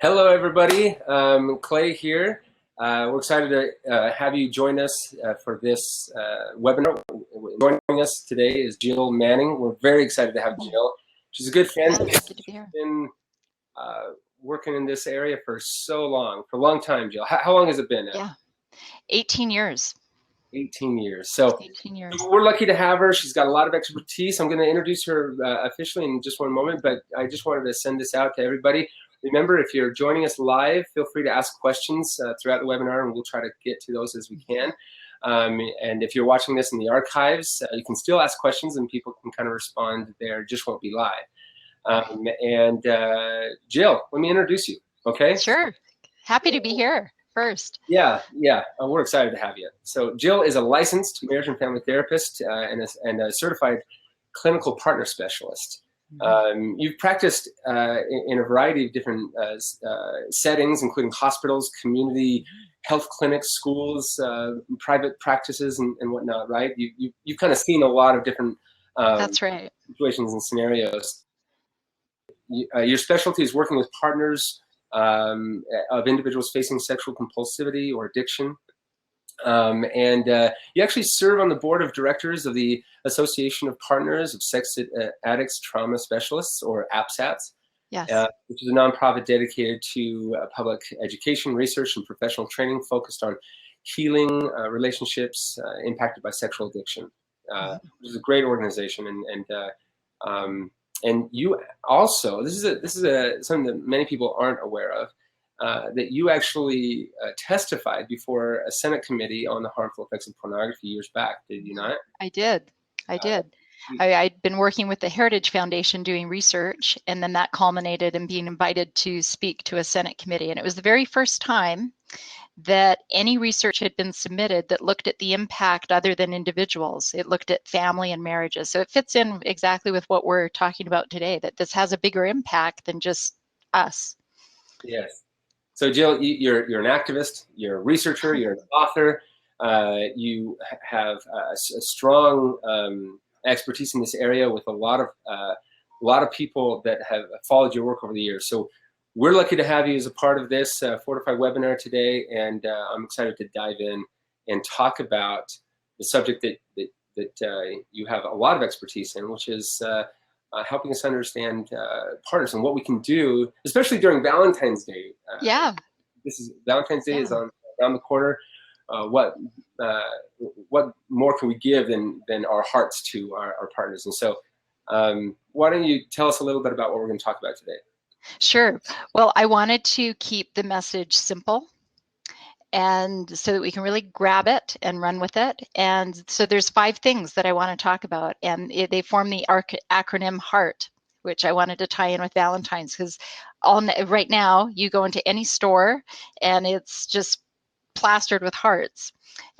Hello, everybody. Clay here. We're excited to have you join us for this webinar. Joining us today is Jill Manning. We're very excited to have Jill. She's a good friend. Yeah, good to be here. Been working in this area for a long time, Jill. How long has it been now? Yeah, 18 years. 18 years. So 18 years. we're lucky to have her. She's got a lot of expertise. I'm going to introduce her officially in just one moment, but I just wanted to send this out to everybody. Remember, if you're joining us live, feel free to ask questions throughout the webinar, and we'll try to get to those as we can. And if you're watching this in the archives, you can still ask questions, and people can kind of respond there. It just won't be live. Jill, let me introduce you, okay? Sure. Happy to be here first. Yeah. We're excited to have you. So Jill is a licensed marriage and family therapist and a certified clinical partner specialist. You've practiced in a variety of different settings, including hospitals, community health clinics, schools, private practices, and whatnot, right? You've kind of seen a lot of different That's right. situations and scenarios. Your specialty is working with partners of individuals facing sexual compulsivity or addiction. You actually serve on the board of directors of the Association of Partners of Sex Addicts Trauma Specialists, or APSATS, Yes. which is a nonprofit dedicated to public education, research, and professional training focused on healing relationships impacted by sexual addiction. Which is a great organization, and you also, this is something that many people aren't aware of, that you actually testified before a Senate committee on the harmful effects of pornography years back, did you not? I did. I'd been working with the Heritage Foundation doing research, and then that culminated in being invited to speak to a Senate committee. And it was the very first time that any research had been submitted that looked at the impact other than individuals. It looked at family and marriages. So it fits in exactly with what we're talking about today, that this has a bigger impact than just us. Yes. So Jill, you're an activist, you're a researcher, you're an author, you have a strong expertise in this area with a lot of people that have followed your work over the years. So we're lucky to have you as a part of this Fortified webinar today, and I'm excited to dive in and talk about the subject that you have a lot of expertise in, which is helping us understand partners and what we can do, especially during Valentine's Day. Valentine's Day is around the corner. What more can we give than our hearts to our partners? And so why don't you tell us a little bit about what we're going to talk about today? Sure. Well, I wanted to keep the message simple, and so that we can really grab it and run with it. And so there's 5 things that I want to talk about, and they form the acronym HEART, which I wanted to tie in with Valentine's, because right now you go into any store and it's just plastered with hearts.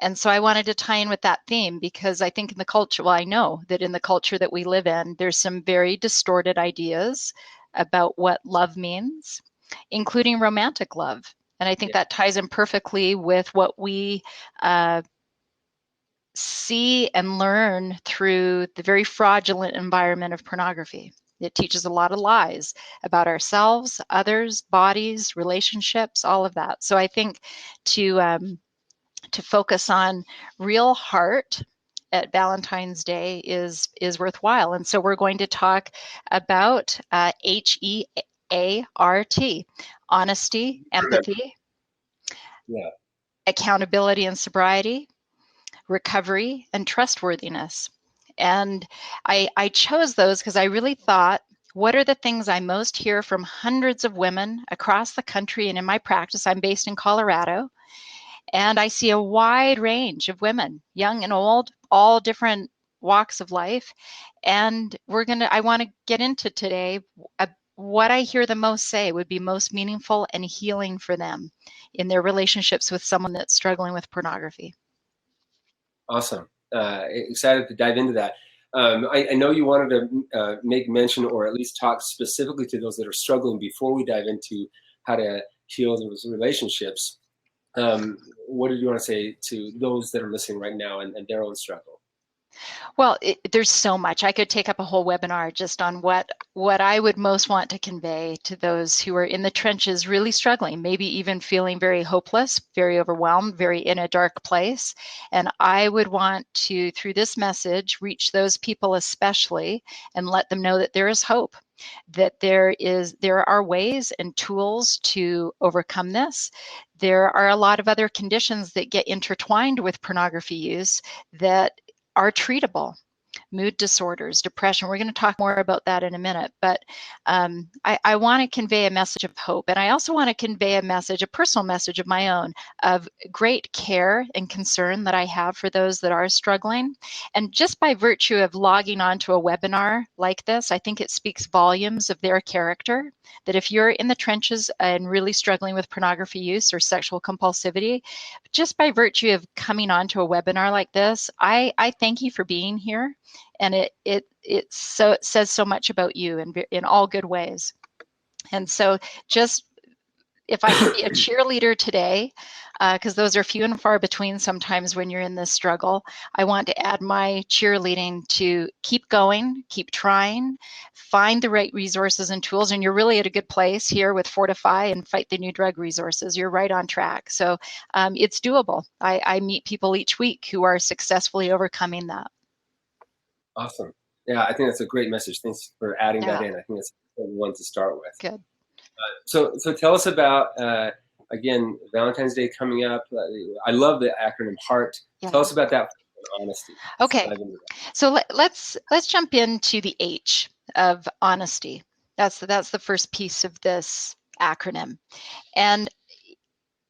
And so I wanted to tie in with that theme, because I think in the culture, well, I know that in the culture that we live in, there's some very distorted ideas about what love means, including romantic love. And I think that ties in perfectly with what we see and learn through the very fraudulent environment of pornography. It teaches a lot of lies about ourselves, others, bodies, relationships, all of that. So I think to focus on real heart at Valentine's Day is worthwhile. And so we're going to talk about HEART, honesty, empathy, accountability and sobriety, recovery, and trustworthiness. And I chose those because I really thought, what are the things I most hear from hundreds of women across the country and in my practice? I'm based in Colorado, and I see a wide range of women, young and old, all different walks of life. And I want to get into today what I hear them most say would be most meaningful and healing for them in their relationships with someone that's struggling with pornography. Awesome. Excited to dive into that. I know you wanted to make mention, or at least talk specifically to those that are struggling before we dive into how to heal those relationships. What did you want to say to those that are listening right now and their own struggle? Well, there's so much. I could take up a whole webinar just on what I would most want to convey to those who are in the trenches really struggling, maybe even feeling very hopeless, very overwhelmed, very in a dark place. And I would want to, through this message, reach those people especially and let them know that there is hope, that there are ways and tools to overcome this. There are a lot of other conditions that get intertwined with pornography use that are treatable. Mood disorders, depression. We're going to talk more about that in a minute, but I want to convey a message of hope. And I also want to convey a message, a personal message of my own, of great care and concern that I have for those that are struggling. And just by virtue of logging onto a webinar like this, I think it speaks volumes of their character, that if you're in the trenches and really struggling with pornography use or sexual compulsivity, just by virtue of coming onto a webinar like this, I thank you for being here. And it says so much about you in all good ways. And so just if I could be a cheerleader today, because those are few and far between sometimes when you're in this struggle, I want to add my cheerleading to keep going, keep trying, find the right resources and tools. And you're really at a good place here with Fortify and Fight the New Drug resources. You're right on track. So it's doable. I meet people each week who are successfully overcoming that. Awesome. Yeah, I think that's a great message. Thanks for adding that Yeah. in. I think it's a good one to start with. Good. So tell us about, again, Valentine's Day coming up. I love the acronym HEART. Yeah. Tell us about that honesty. Okay. So let's jump into the H of honesty. That's the first piece of this acronym. And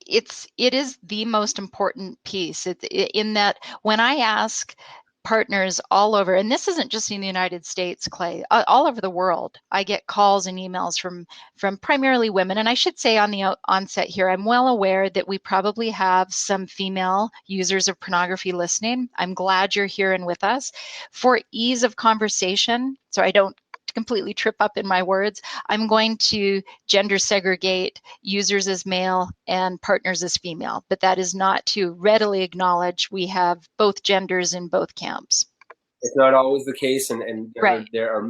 it is the most important piece. In that when I ask partners all over, and this isn't just in the United States, Clay, all over the world, I get calls and emails from primarily women. And I should say on the onset here, I'm well aware that we probably have some female users of pornography listening. I'm glad you're here and with us. For ease of conversation, so I don't completely trip up in my words, I'm going to gender segregate users as male and partners as female, but that is not to readily acknowledge we have both genders in both camps. It's not always the case, and Right. there are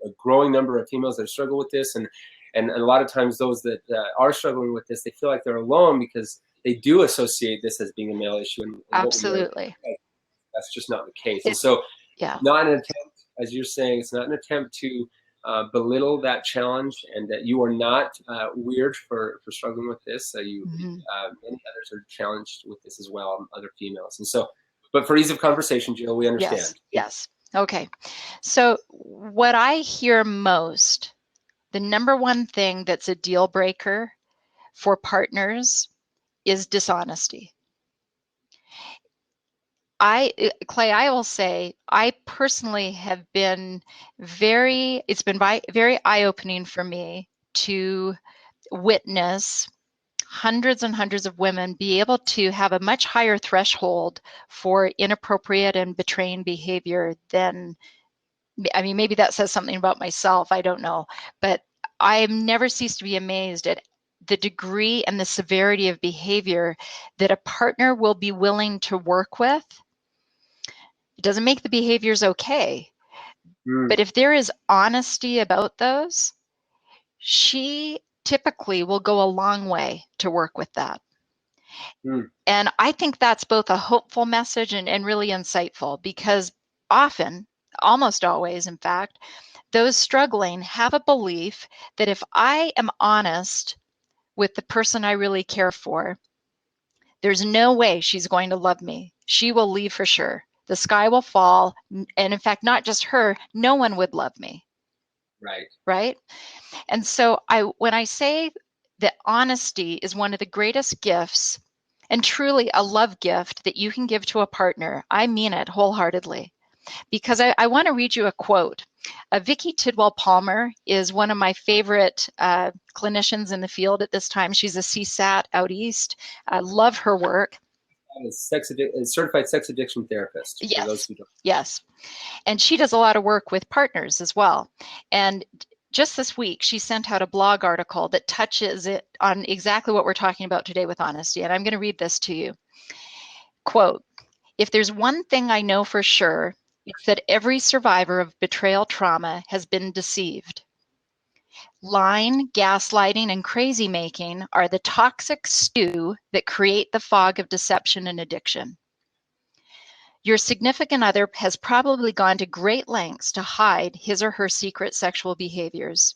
a growing number of females that struggle with this, and a lot of times those that are struggling with this, they feel like they're alone because they do associate this as being a male issue. And Absolutely. That's just not the case. And so, yeah, not an attempt, as you're saying, it's not an attempt to belittle that challenge, and that you are not weird for struggling with this. Many others are challenged with this as well, other females. And so, but for ease of conversation, Jill, we understand. Yes. Okay. So what I hear most, the number one thing that's a deal breaker for partners is dishonesty. Clay, I will say, I personally have been it's been very eye-opening for me to witness hundreds and hundreds of women be able to have a much higher threshold for inappropriate and betraying behavior than, I mean, maybe that says something about myself, I don't know, but I've never ceased to be amazed at the degree and the severity of behavior that a partner will be willing to work with. It doesn't make the behaviors okay, but if there is honesty about those, she typically will go a long way to work with that. And I think that's both a hopeful message and really insightful, because often, almost always, in fact, those struggling have a belief that if I am honest with the person I really care for, there's no way she's going to love me. She will leave for sure. The sky will fall. And in fact, not just her, no one would love me. Right. Right. And so when I say that honesty is one of the greatest gifts, and truly a love gift that you can give to a partner, I mean it wholeheartedly. Because I want to read you a quote. Vicki Tidwell Palmer is one of my favorite clinicians in the field at this time. She's a CSAT out east. I love her work. Certified sex addiction therapist. Yes. For those who don't. Yes. And she does a lot of work with partners as well. And just this week, she sent out a blog article that touches it on exactly what we're talking about today with honesty. And I'm going to read this to you. Quote, "If there's one thing I know for sure, It's that every survivor of betrayal trauma has been deceived. Lying, gaslighting, and crazy making are the toxic stew that create the fog of deception and addiction. Your significant other has probably gone to great lengths to hide his or her secret sexual behaviors.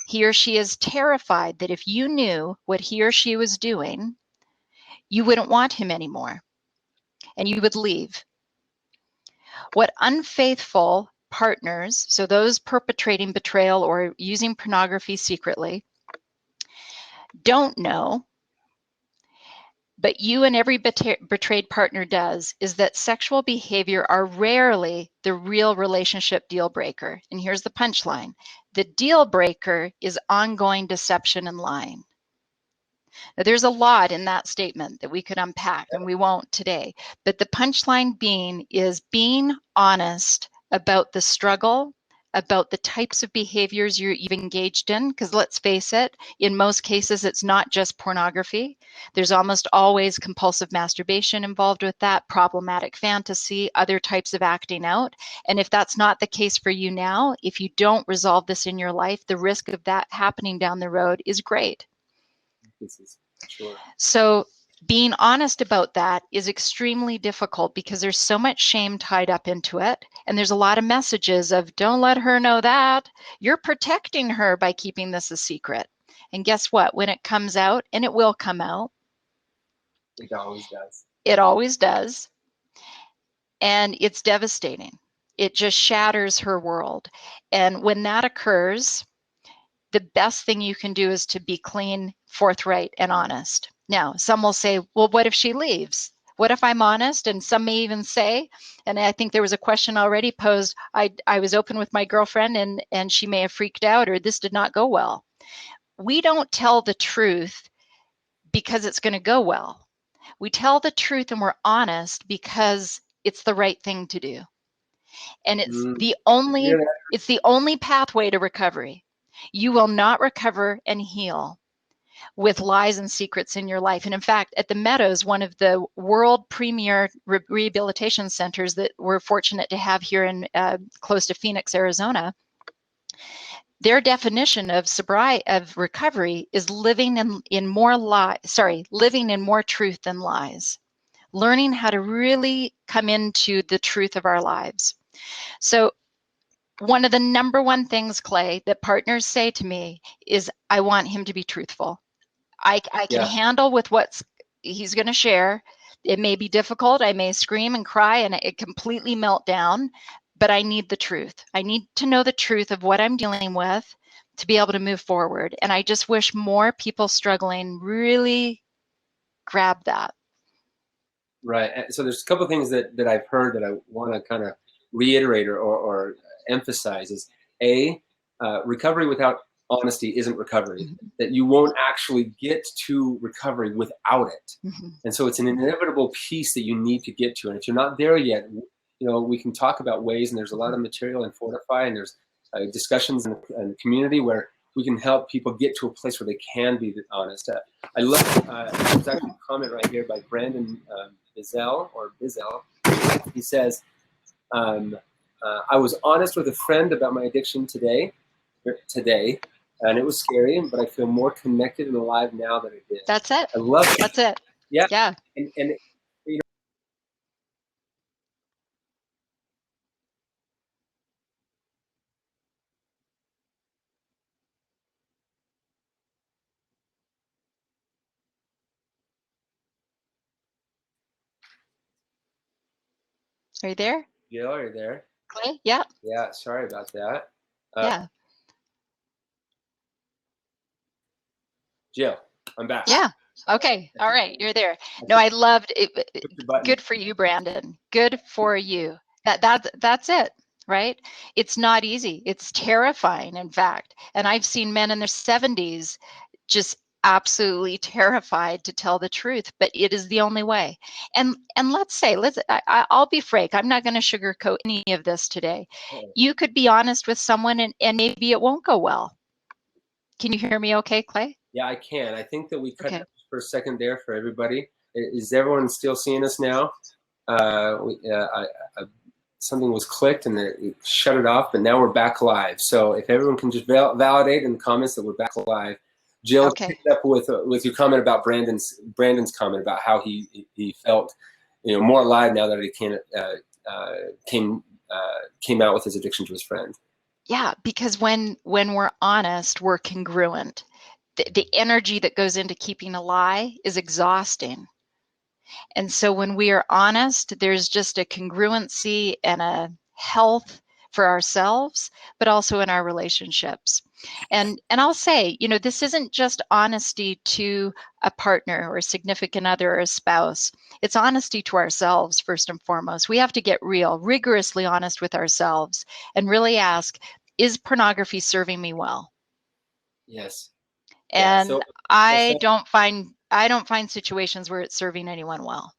He or she is terrified that if you knew what he or she was doing, you wouldn't want him anymore and you would leave. What unfaithful partners, so those perpetrating betrayal or using pornography secretly, don't know, but you and every betrayed partner does, is that sexual behavior are rarely the real relationship deal breaker. And here's the punchline. The deal breaker is ongoing deception and lying. Now, there's a lot in that statement that we could unpack, and we won't today. But the punchline is being honest about the struggle, about the types of behaviors you've engaged in, because let's face it, in most cases, it's not just pornography. There's almost always compulsive masturbation involved with that, problematic fantasy, other types of acting out. And if that's not the case for you now, if you don't resolve this in your life, the risk of that happening down the road is great. This is sure. So being honest about that is extremely difficult because there's so much shame tied up into it. And there's a lot of messages of don't let her know that. You're protecting her by keeping this a secret. And guess what? When it comes out, and it will come out. It always does. It always does. And it's devastating. It just shatters her world. And when that occurs, the best thing you can do is to be clean, forthright, and honest. Now, some will say, well, what if she leaves? What if I'm honest? And some may even say, and I think there was a question already posed, I was open with my girlfriend and she may have freaked out or this did not go well. We don't tell the truth because it's going to go well. We tell the truth and we're honest because it's the right thing to do. And it's the only pathway to recovery. You will not recover and heal with lies and secrets in your life. And in fact, at the Meadows, one of the world premier rehabilitation centers that we're fortunate to have here in close to Phoenix, Arizona, their definition of recovery is living in more truth than lies. Learning how to really come into the truth of our lives. So one of the number one things, Clay, that partners say to me is, I want him to be truthful. I can handle with what he's going to share. It may be difficult. I may scream and cry and it completely melt down, but I need the truth. I need to know the truth of what I'm dealing with to be able to move forward. And I just wish more people struggling really grab that. Right. So there's a couple of things that I've heard that I want to kind of reiterate or emphasize is recovery without honesty isn't recovery. Mm-hmm. That you won't actually get to recovery without it. Mm-hmm. And so it's an inevitable piece that you need to get to. And if you're not there yet, we can talk about ways, and there's a lot of material in Fortify, and there's discussions in the community where we can help people get to a place where they can be honest. I love, there's actually a comment right here by Brandon Bizel. He says, I was honest with a friend about my addiction today, and it was scary, but I feel more connected and alive now than I did. That's it. I love it. That's it. Yeah. Yeah. And Are you there? Jill, are you there? Clay? Yeah. Yeah, sorry about that. Yeah. Jill, I'm back. Yeah. Okay. All right. You're there. No, I loved it. Good for you, Brandon. Good for you. That's it, right? It's not easy. It's terrifying, in fact. And I've seen men in their 70s just absolutely terrified to tell the truth, but it is the only way. And I'll be frank. I'm not going to sugarcoat any of this today. You could be honest with someone and maybe it won't go well. Can you hear me okay, Clay? Yeah, I can. I think that we cut out for a second there for everybody. Is everyone still seeing us now? something was clicked and it shut it off, but now we're back live. So if everyone can just validate in the comments that we're back live. Jill, Okay. picked up with your comment about Brandon's comment about how he felt, more alive now that he came out with his addiction to his friend. Yeah, because when we're honest, we're congruent. The energy that goes into keeping a lie is exhausting. And so when we are honest, there's just a congruency and a health for ourselves, but also in our relationships. And I'll say, this isn't just honesty to a partner or a significant other or a spouse. It's honesty to ourselves, first and foremost. We have to get real, rigorously honest with ourselves and really ask, is pornography serving me well? Yes. Yeah. And I don't find situations where it's serving anyone well.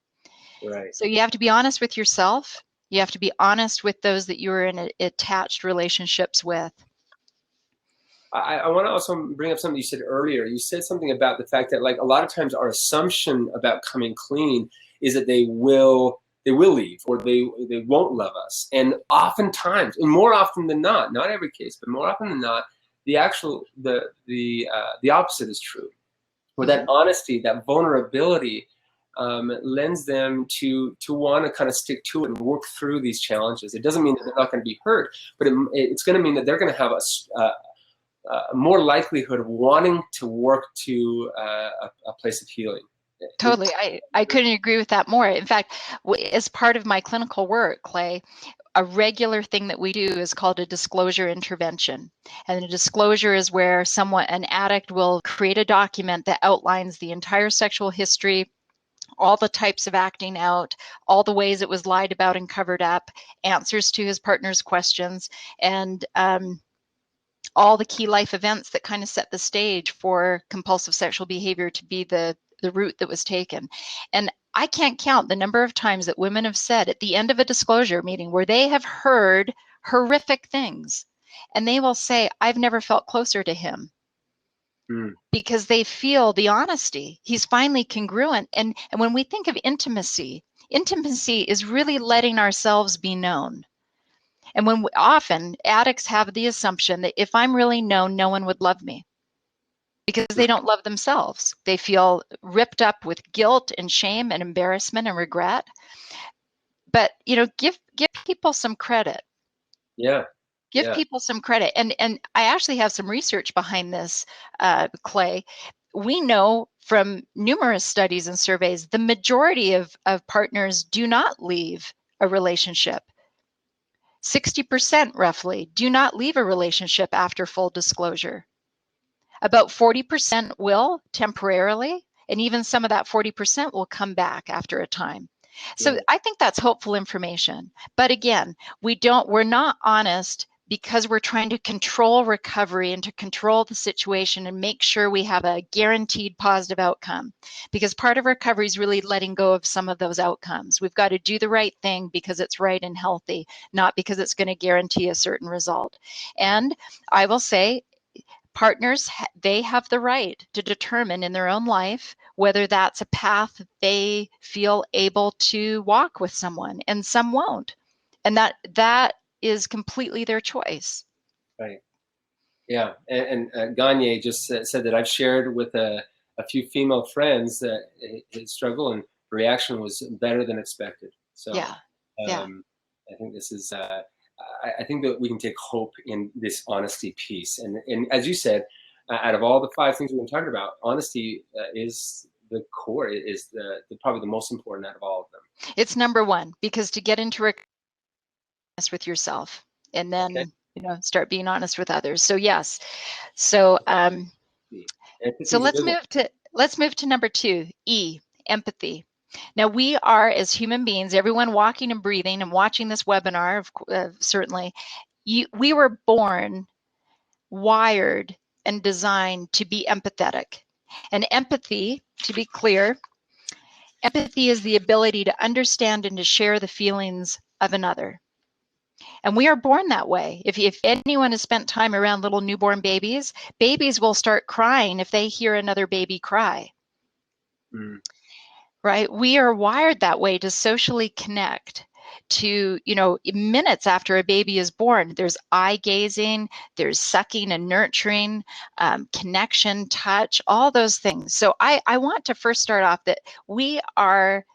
Right. So you have to be honest with yourself. You have to be honest with those that you're in attached relationships with. I want to also bring up something you said earlier. You said something about the fact that, like, a lot of times our assumption about coming clean is that they will leave, or they won't love us. And oftentimes, and more often than not every case, but more often than not, the opposite is true. Where that honesty, that vulnerability, lends them to want to kind of stick to it and work through these challenges. It doesn't mean that they're not going to be hurt, but it's going to mean that they're going to have a more likelihood of wanting to work to a place of healing. Totally. I couldn't agree with that more. In fact, as part of my clinical work, Clay, a regular thing that we do is called a disclosure intervention. And a disclosure is where an addict will create a document that outlines the entire sexual history, all the types of acting out, all the ways it was lied about and covered up, answers to his partner's questions, and all the key life events that kind of set the stage for compulsive sexual behavior to be the route that was taken. And I can't count the number of times that women have said at the end of a disclosure meeting where they have heard horrific things, and they will say, I've never felt closer to him. Because they feel the honesty. He's finally congruent. And when we think of intimacy is really letting ourselves be known. And often addicts have the assumption that if I'm really known, no one would love me, because they don't love themselves. They feel ripped up with guilt and shame and embarrassment and regret. But, give people some credit. Yeah. Give people some credit. And I actually have some research behind this, Clay. We know from numerous studies and surveys, the majority of partners do not leave a relationship. 60% roughly do not leave a relationship after full disclosure. About 40% will temporarily, and even some of that 40% will come back after a time. So I think that's hopeful information. But again, we're not honest because we're trying to control recovery and to control the situation and make sure we have a guaranteed positive outcome. Because part of recovery is really letting go of some of those outcomes. We've got to do the right thing because it's right and healthy, not because it's going to guarantee a certain result. And I will say, partners, they have the right to determine in their own life whether that's a path they feel able to walk with someone, and some won't. And that is completely their choice. Right. Yeah. And Gagne just said that I've shared with a few female friends that his struggle and reaction was better than expected. So Yeah. I think this is, I think that we can take hope in this honesty piece. And as you said, out of all the 5 things we've been talking about, honesty is the core, is probably the most important out of all of them. It's number one, because to get into recovery with yourself, and then start being honest with others. So yes. So so let's move to number 2, E, empathy. Now, we are, as human beings, everyone walking and breathing and watching this webinar, certainly, we were born, wired, and designed to be empathetic. And empathy, to be clear, empathy is the ability to understand and to share the feelings of another. And we are born that way. If anyone has spent time around little newborn babies will start crying if they hear another baby cry. Right? We are wired that way to socially connect. to, minutes after a baby is born, there's eye gazing, there's sucking and nurturing, connection, touch, all those things. So I want to first start off that we are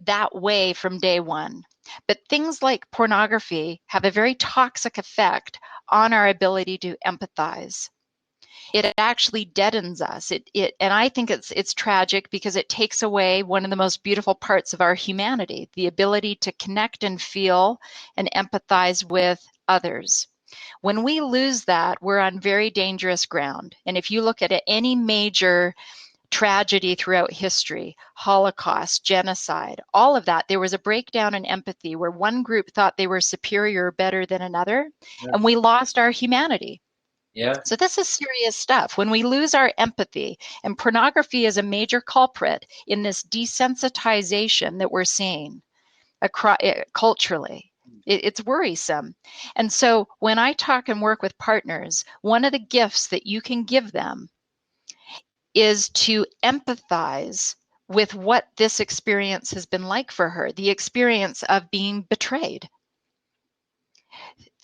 that way from day one. But things like pornography have a very toxic effect on our ability to empathize. It actually deadens us. And I think it's tragic because it takes away one of the most beautiful parts of our humanity, the ability to connect and feel and empathize with others. When we lose that, we're on very dangerous ground. And if you look at any major tragedy throughout history, Holocaust, genocide, all of that, there was a breakdown in empathy where one group thought they were superior or better than another, and we lost our humanity. Yeah. So this is serious stuff. When we lose our empathy, and pornography is a major culprit in this desensitization that we're seeing culturally. It's worrisome. And so when I talk and work with partners, one of the gifts that you can give them is to empathize with what this experience has been like for her, the experience of being betrayed,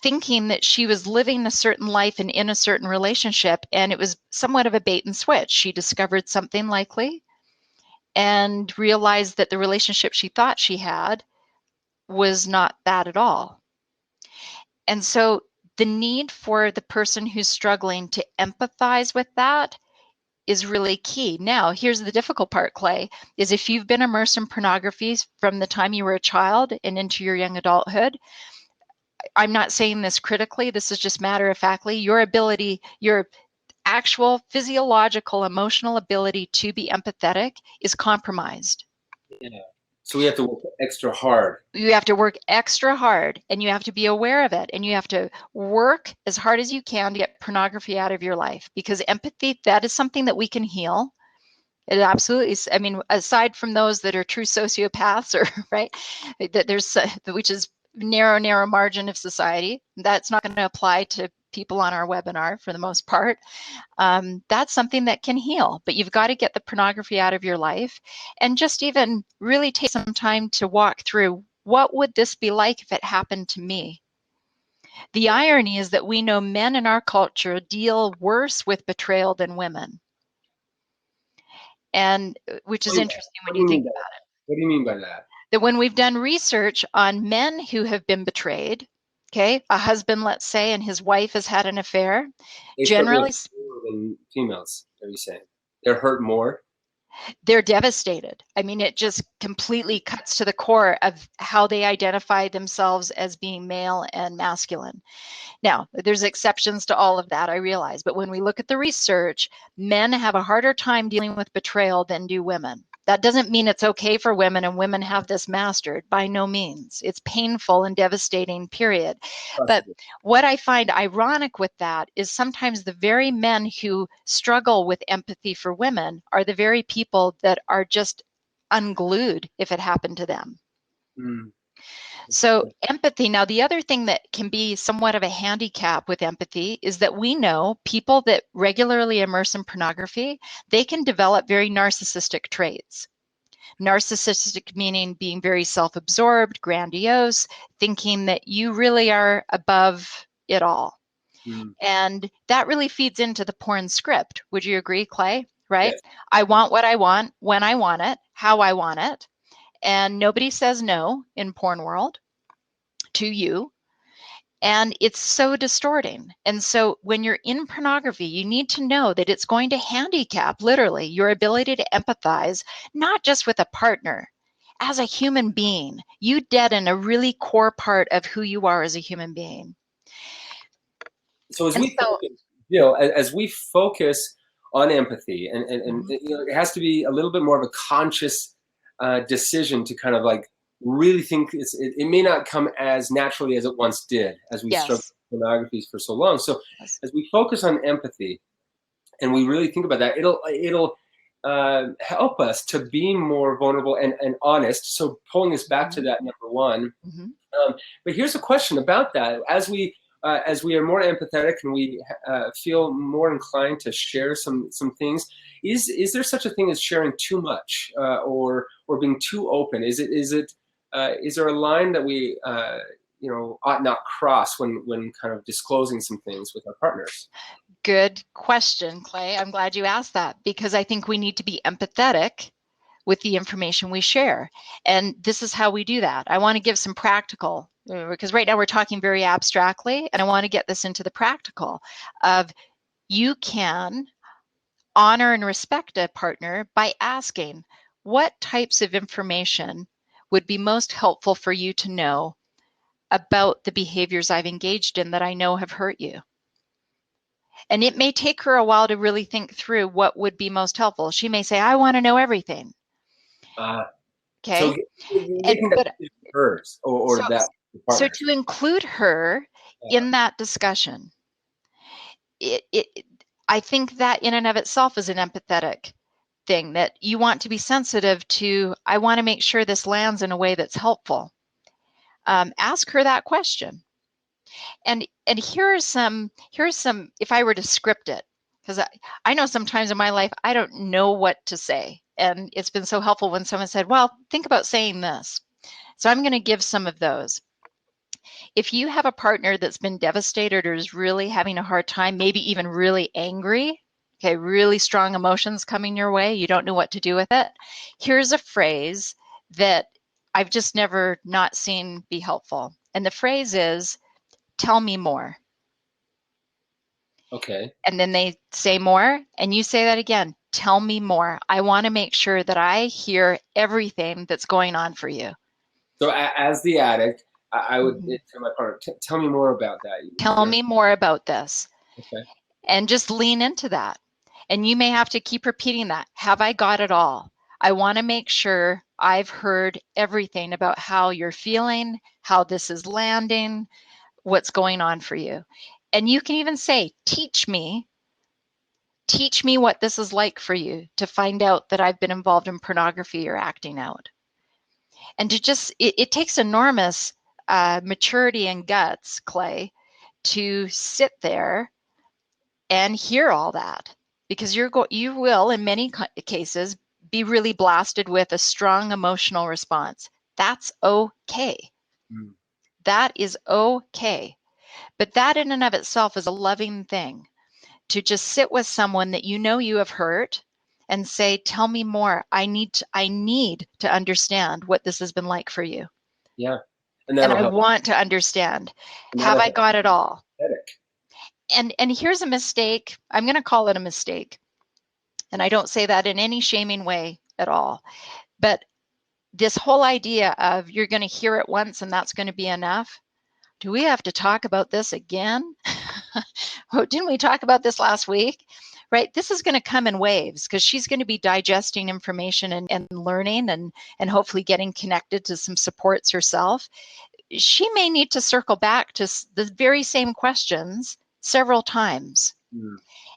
thinking that she was living a certain life and in a certain relationship, and it was somewhat of a bait and switch. She discovered something likely and realized that the relationship she thought she had was not that at all. And so the need for the person who's struggling to empathize with that is really key. Now, here's the difficult part, Clay, is if you've been immersed in pornography from the time you were a child and into your young adulthood, I'm not saying this critically, this is just matter of factly, your ability, your actual physiological, emotional ability to be empathetic is compromised. Yeah. So we have to work extra hard. You have to work extra hard, and you have to be aware of it, and you have to work as hard as you can to get pornography out of your life, because empathy, that is something that we can heal. It absolutely is. I mean, aside from those that are true sociopaths, or right, that there's which is narrow margin of society. That's not going to apply to people on our webinar for the most part. That's something that can heal, but you've got to get the pornography out of your life, and just even really take some time to walk through, what would this be like if it happened to me? The irony is that we know men in our culture deal worse with betrayal than women. And which is interesting when you think about it. What do you mean by that? That when we've done research on men who have been betrayed, okay, a husband, let's say, and his wife has had an affair, They generally more than females, are you saying? They're hurt more? they're devastated. I mean, it just completely cuts to the core of how they identify themselves as being male and masculine. Now, there's exceptions to all of that, I realize, but when we look at the research, men have a harder time dealing with betrayal than do women. That doesn't mean it's okay for women and women have this mastered, by no means. It's painful and devastating, period. But what I find ironic with that is sometimes the very men who struggle with empathy for women are the very people that are just unglued if it happened to them. Mm. So empathy, now the other thing that can be somewhat of a handicap with empathy is that we know people that regularly immerse in pornography, they can develop very narcissistic traits. Narcissistic meaning being very self-absorbed, grandiose, thinking that you really are above it all. Mm. And that really feeds into the porn script. Would you agree, Clay? Right? Yes. I want what I want, when I want it, how I want it. And nobody says no in porn world to you. And it's so distorting. And so when you're in pornography, you need to know that it's going to handicap literally your ability to empathize, not just with a partner, as a human being. You deaden a really core part of who you are as a human being. So as we focus on empathy, and it has to be a little bit more of a conscious decision to kind of like really think it may not come as naturally as it once did, as we struggled with pornography for so long. So as we focus on empathy and we really think about that, it'll help us to be more vulnerable and honest. So pulling us back to that number one. But here's a question about that. As we are more empathetic and we feel more inclined to share some things, is there such a thing as sharing too much or being too open? Is it is there a line that we ought not cross when kind of disclosing some things with our partners? Good question, Clay. I'm glad you asked that, because I think we need to be empathetic with the information we share. And this is how we do that. I want to give some practical, because right now we're talking very abstractly, and I want to get this into the practical of, you can honor and respect a partner by asking, what types of information would be most helpful for you to know about the behaviors I've engaged in that I know have hurt you? And it may take her a while to really think through what would be most helpful. She may say, I want to know everything. So Okay. making that hers or So, that so partner. to include her in that discussion, I think that in and of itself is an empathetic thing, that you want to be sensitive to. I want to make sure this lands in a way that's helpful. Ask her that question. And here's some, if I were to script it, because I know sometimes in my life I don't know what to say, and it's been so helpful when someone said, well, think about saying this. So I'm going to give some of those. If you have a partner that's been devastated or is really having a hard time, maybe even really angry, okay, really strong emotions coming your way, you don't know what to do with it, here's a phrase that I've just never not seen be helpful. And the phrase is, tell me more. Okay. And then they say more, and you say that again, tell me more. I want to make sure that I hear everything that's going on for you. So as the addict, I would tell my partner, tell me more about that. Tell me more about this. Okay. And just lean into that. And you may have to keep repeating that. Have I got it all? I want to make sure I've heard everything about how you're feeling, how this is landing, what's going on for you. And you can even say, teach me what this is like for you to find out that I've been involved in pornography or acting out. And to just, it takes enormous maturity and guts, Clay, to sit there and hear all that, because you will in many cases be really blasted with a strong emotional response. That's okay. That is okay. But that in and of itself is a loving thing, to just sit with someone that you know you have hurt and say, tell me more. I need to understand what this has been like for you. Yeah. And I want to understand. Have I got it all? And here's a mistake. I'm going to call it a mistake. And I don't say that in any shaming way at all. But this whole idea of you're going to hear it once and that's going to be enough. Do we have to talk about this again? Didn't we talk about this last week? Right? This is going to come in waves, because she's going to be digesting information and learning and hopefully getting connected to some supports herself. She may need to circle back to the very same questions several times.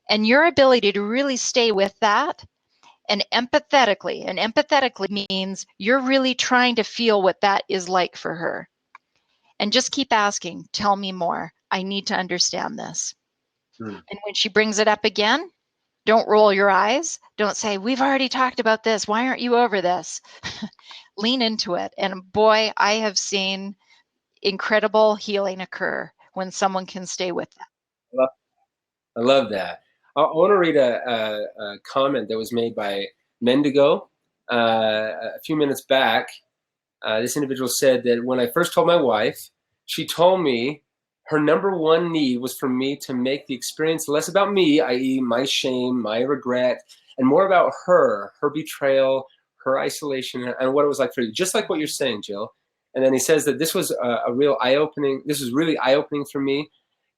And your ability to really stay with that and empathetically means you're really trying to feel what that is like for her. And just keep asking, tell me more. I need to understand this. And when she brings it up again, don't roll your eyes. Don't say, we've already talked about this. Why aren't you over this? Lean into it. And boy, I have seen incredible healing occur when someone can stay with that. I love that. I want to read a comment that was made by Mendigo a few minutes back. This individual said that when I first told my wife, she told me her number one need was for me to make the experience less about me, i.e. my shame, my regret, and more about her betrayal, her isolation, and what it was like for you. Just like what you're saying, Jill. And then he says that this was a real eye-opening. This was really eye-opening for me.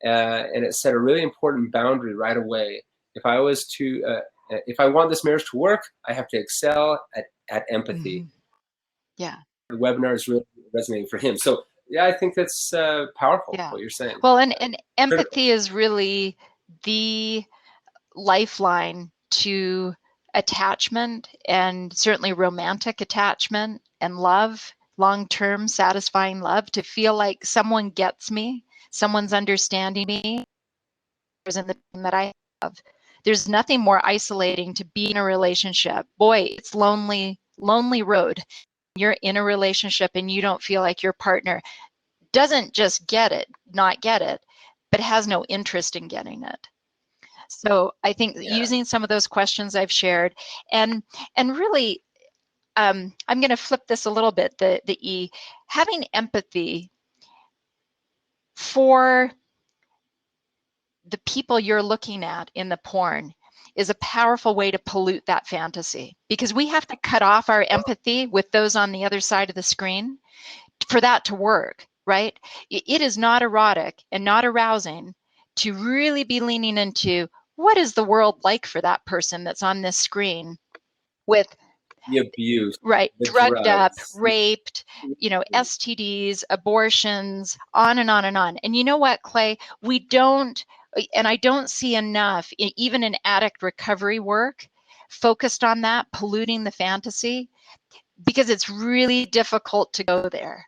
And it set a really important boundary right away. If I was to, if I want this marriage to work, I have to excel at empathy. Yeah. The webinar is really resonating for him. So yeah, I think that's powerful, what you're saying. Well, and empathy is really the lifeline to attachment, and certainly romantic attachment and love, long-term satisfying love, to feel like someone gets me, someone's understanding me, in the pain that I have. There's nothing more isolating to be in a relationship. Boy, it's lonely road. you're in a relationship and you don't feel like your partner doesn't just not get it, but has no interest in getting it. So I think using some of those questions I've shared, and really, I'm going to flip this a little bit. The E, having empathy for the people you're looking at in the porn is a powerful way to pollute that fantasy, because we have to cut off our empathy with those on the other side of the screen for that to work, right? It is not erotic and not arousing to really be leaning into what is the world like for that person that's on this screen with the abuse, right, the drugged up, drugs, raped, STDs, abortions, on and on and on. And you know what, Clay? We don't, and I don't see enough, even in addict recovery work, focused on that, polluting the fantasy, because it's really difficult to go there.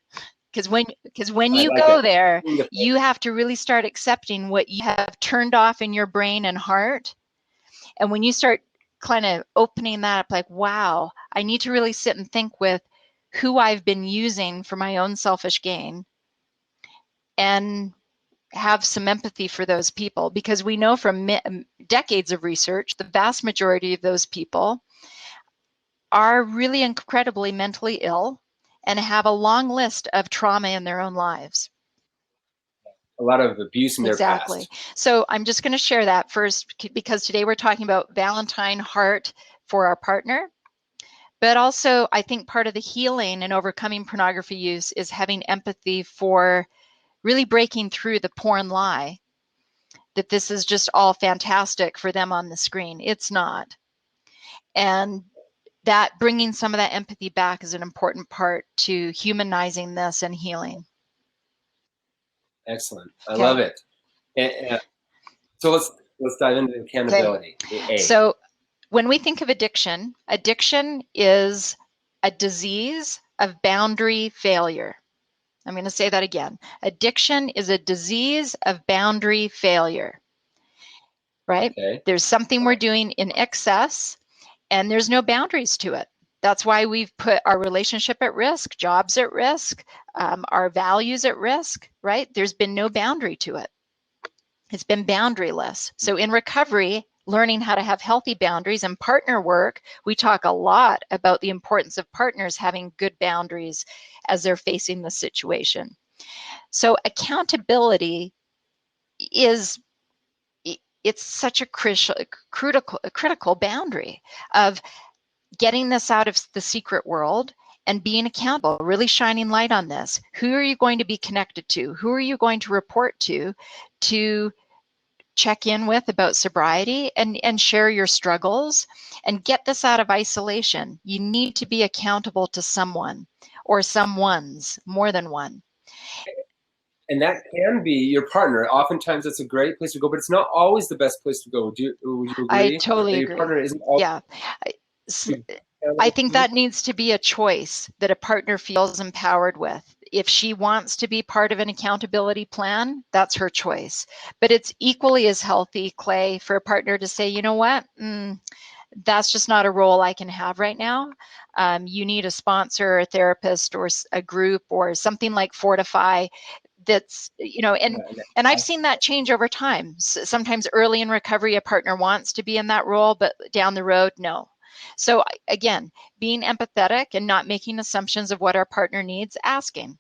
Because when you go there, you have to really start accepting what you have turned off in your brain and heart. And when you start kind of opening that up, like, wow, I need to really sit and think with who I've been using for my own selfish gain, and have some empathy for those people, because we know from decades of research, the vast majority of those people are really incredibly mentally ill and have a long list of trauma in their own lives. a lot of abuse in their Exactly. past. So I'm just going to share that first, because today we're talking about Valentine heart for our partner. But also, I think part of the healing and overcoming pornography use is having empathy for really breaking through the porn lie that this is just all fantastic for them on the screen. It's not. And that bringing some of that empathy back is an important part to humanizing this and healing. Excellent. I love it. And, so let's dive into accountability. Okay. So when we think of addiction, addiction is a disease of boundary failure. I'm going to say that again. Addiction is a disease of boundary failure, right? Okay. There's something we're doing in excess and there's no boundaries to it. That's why we've put our relationship at risk, jobs at risk, our values at risk, right? There's been no boundary to it. It's been boundaryless. So in recovery, learning how to have healthy boundaries and partner work, we talk a lot about the importance of partners having good boundaries as they're facing the situation. So accountability is, it's such a critical boundary of getting this out of the secret world and being accountable, really shining light on this. Who are you going to be connected to? Who are you going to report to check in with about sobriety and share your struggles and get this out of isolation? You need to be accountable to someone or someone's, more than one. And that can be your partner. Oftentimes it's a great place to go, but it's not always the best place to go. Would you agree? I totally agree. Your partner isn't always. Yeah. I think that needs to be a choice that a partner feels empowered with. If she wants to be part of an accountability plan, that's her choice. But it's equally as healthy, Clay, for a partner to say, you know what, that's just not a role I can have right now. You need a sponsor, a therapist, or a group, or something like Fortify. That's, and I've seen that change over time. Sometimes early in recovery, a partner wants to be in that role, but down the road, no. So again, being empathetic and not making assumptions of what our partner needs, asking.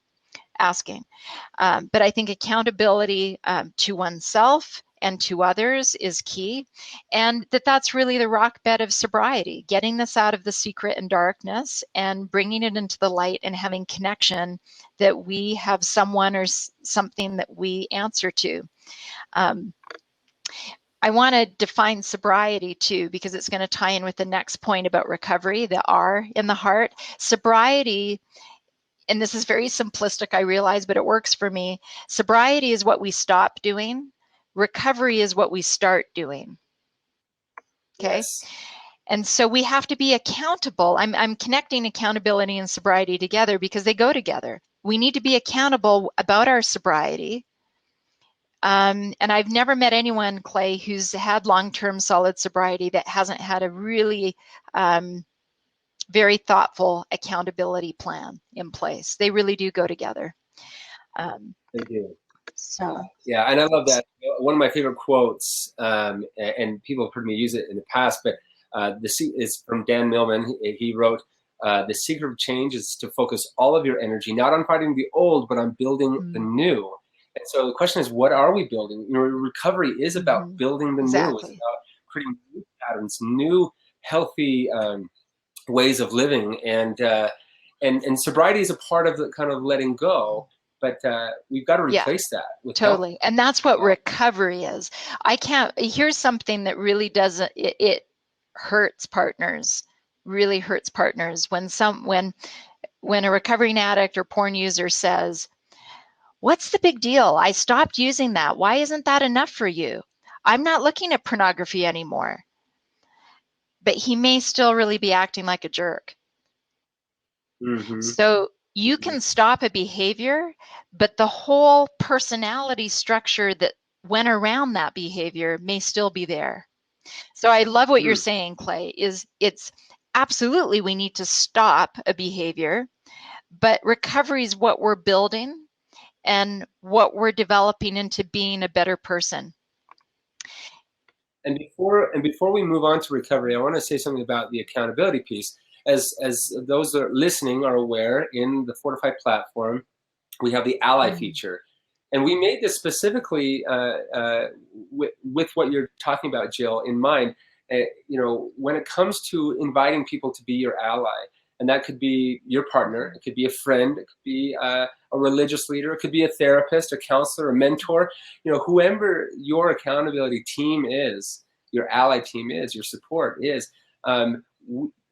But I think accountability to oneself and to others is key, and that's really the rock bed of sobriety, getting this out of the secret and darkness and bringing it into the light and having connection, that we have someone or something that we answer to. I want to define sobriety too, because it's going to tie in with the next point about recovery, the R in the heart. Sobriety, and this is very simplistic, I realize, but it works for me. Sobriety is what we stop doing. Recovery is what we start doing. Okay. Yes. And so we have to be accountable. I'm connecting accountability and sobriety together because they go together. We need to be accountable about our sobriety. And I've never met anyone, Clay, who's had long-term solid sobriety that hasn't had a really very thoughtful accountability plan in place. They really do go together. They do. So yeah, and I love that. One of my favorite quotes, and people have heard me use it in the past, but is from Dan Millman. He wrote, "The secret of change is to focus all of your energy not on fighting the old, but on building the new." And so the question is, what are we building? You know, recovery is about building the new. It's about creating new patterns, new healthy ways of living, and sobriety is a part of the kind of letting go. But we've got to replace that with totally. And that's what recovery is. Here's something that really doesn't, it hurts partners, really hurts partners when a recovering addict or porn user says, "What's the big deal? I stopped using that. Why isn't that enough for you? I'm not looking at pornography anymore." But he may still really be acting like a jerk. So you can stop a behavior, but the whole personality structure that went around that behavior may still be there. So I love what you're saying, Clay, it's absolutely we need to stop a behavior, but recovery is what we're building and what we're developing into being a better person. And before we move on to recovery, I want to say something about the accountability piece. As those that are listening are aware, in the Fortify platform, we have the ally feature. And we made this specifically with what you're talking about, Jill, in mind. You know, when it comes to inviting people to be your ally, and that could be your partner, it could be a friend, it could be a religious leader, it could be a therapist, a counselor, a mentor, you know, whoever your accountability team is, your ally team is, your support is.